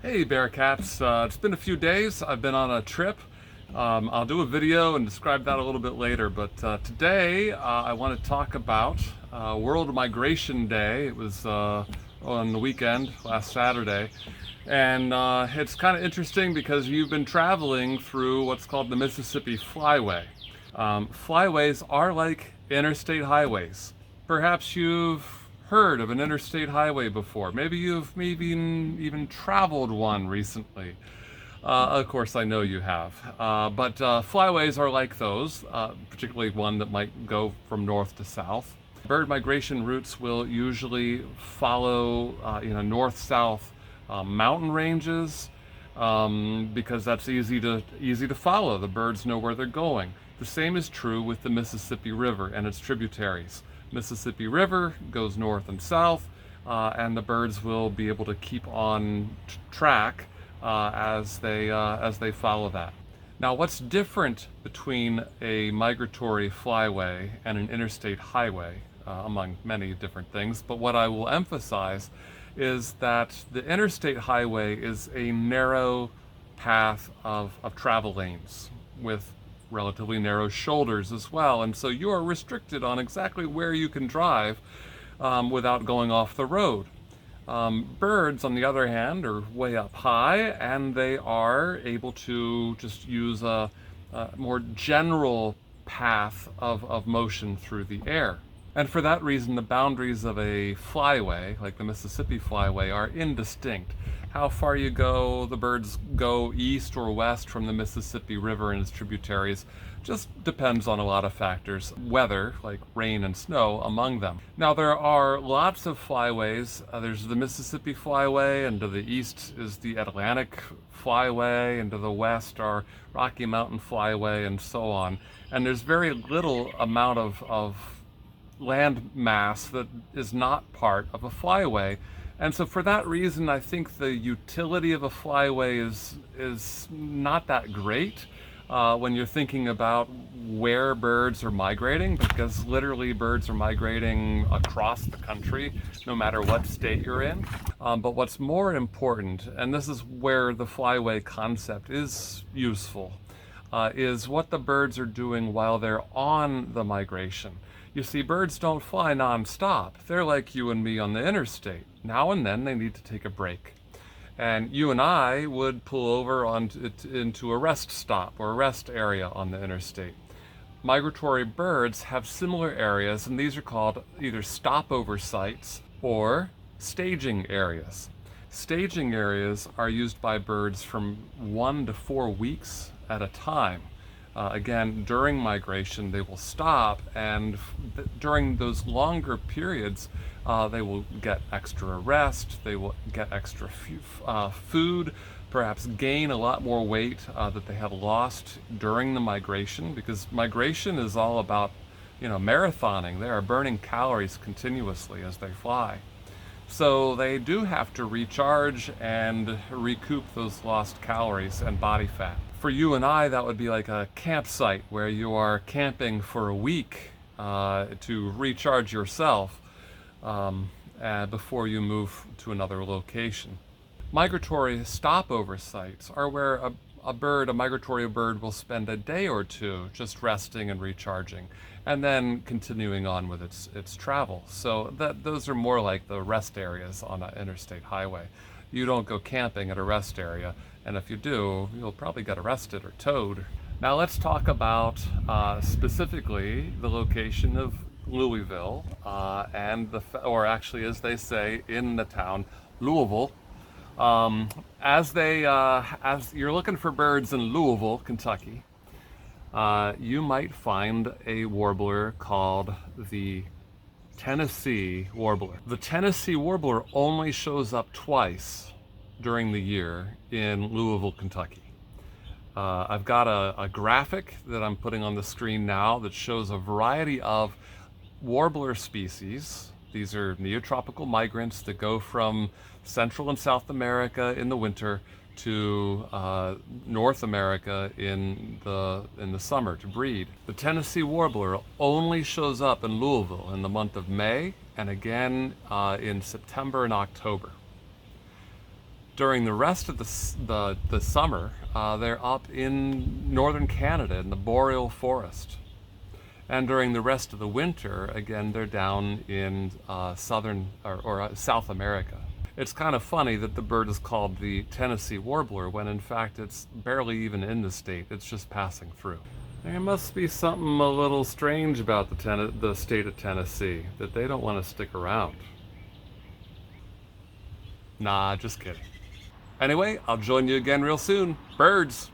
Hey Bearcats, it's been a few days. I've been on a trip. I'll do a video and describe that a little bit later, but today I want to talk about World Migration Day. It was on the weekend, last Saturday, and it's kind of interesting because you've been traveling through what's called the Mississippi Flyway. Flyways are like interstate highways. Perhaps you've heard of an interstate highway before. Maybe you've even traveled one recently. Of course, I know you have. But flyways are like those, particularly one that might go from north to south. Bird migration routes will usually follow, north-south mountain ranges because that's easy to follow. The birds know where they're going. The same is true with the Mississippi River and its tributaries. Mississippi River goes north and south, and the birds will be able to keep on track as they follow that. Now, what's different between a migratory flyway and an interstate highway, among many different things, but what I will emphasize is that the interstate highway is a narrow path of travel lanes with relatively narrow shoulders as well, and so you are restricted on exactly where you can drive without going off the road. Birds, on the other hand, are way up high, and they are able to just use a more general path of motion through the air. And for that reason, the boundaries of a flyway, like the Mississippi Flyway, are indistinct. How far you go, the birds go east or west from the Mississippi River and its tributaries, just depends on a lot of factors, weather, like rain and snow, among them. Now, there are lots of flyways. There's the Mississippi Flyway, and to the east is the Atlantic Flyway, and to the west are Rocky Mountain Flyway, and so on. And there's very little amount of land mass that is not part of a flyway. And so for that reason, I think the utility of a flyway is not that great when you're thinking about where birds are migrating, because literally birds are migrating across the country, no matter what state you're in. But what's more important, and this is where the flyway concept is useful, is what the birds are doing while they're on the migration. You see, birds don't fly non-stop. They're like you and me on the interstate. Now and then they need to take a break. And you and I would pull over into a rest stop or a rest area on the interstate. Migratory birds have similar areas, and these are called either stopover sites or staging areas. Staging areas are used by birds from 1 to 4 weeks at a time. Again, during migration, they will stop, and during those longer periods, they will get extra rest, they will get extra food, perhaps gain a lot more weight that they have lost during the migration, because migration is all about, marathoning. They are burning calories continuously as they fly. So they do have to recharge and recoup those lost calories and body fat. For you and I, that would be like a campsite where you are camping for a week to recharge yourself before you move to another location. Migratory stopover sites are where a migratory bird will spend a day or two just resting and recharging, and then continuing on with its travel. So those are more like the rest areas on an interstate highway. You don't go camping at a rest area, and if you do, you'll probably get arrested or towed. Now let's talk about specifically the location of Louisville or actually, as they say in the town, Louisville. As you're looking for birds in Louisville, Kentucky, you might find a warbler called the Tennessee Warbler. The Tennessee Warbler only shows up twice during the year in Louisville, Kentucky. I've got a graphic that I'm putting on the screen now that shows a variety of warbler species. These are neotropical migrants that go from Central and South America in the winter to North America in the summer to breed. The Tennessee Warbler only shows up in Louisville in the month of May, and again in September and October. During the rest of the summer, they're up in northern Canada in the boreal forest. And during the rest of the winter, again, they're down in southern or South America. It's kind of funny that the bird is called the Tennessee Warbler when in fact it's barely even in the state, it's just passing through. There must be something a little strange about the state of Tennessee, that they don't want to stick around. Nah, just kidding. Anyway, I'll join you again real soon. Birds!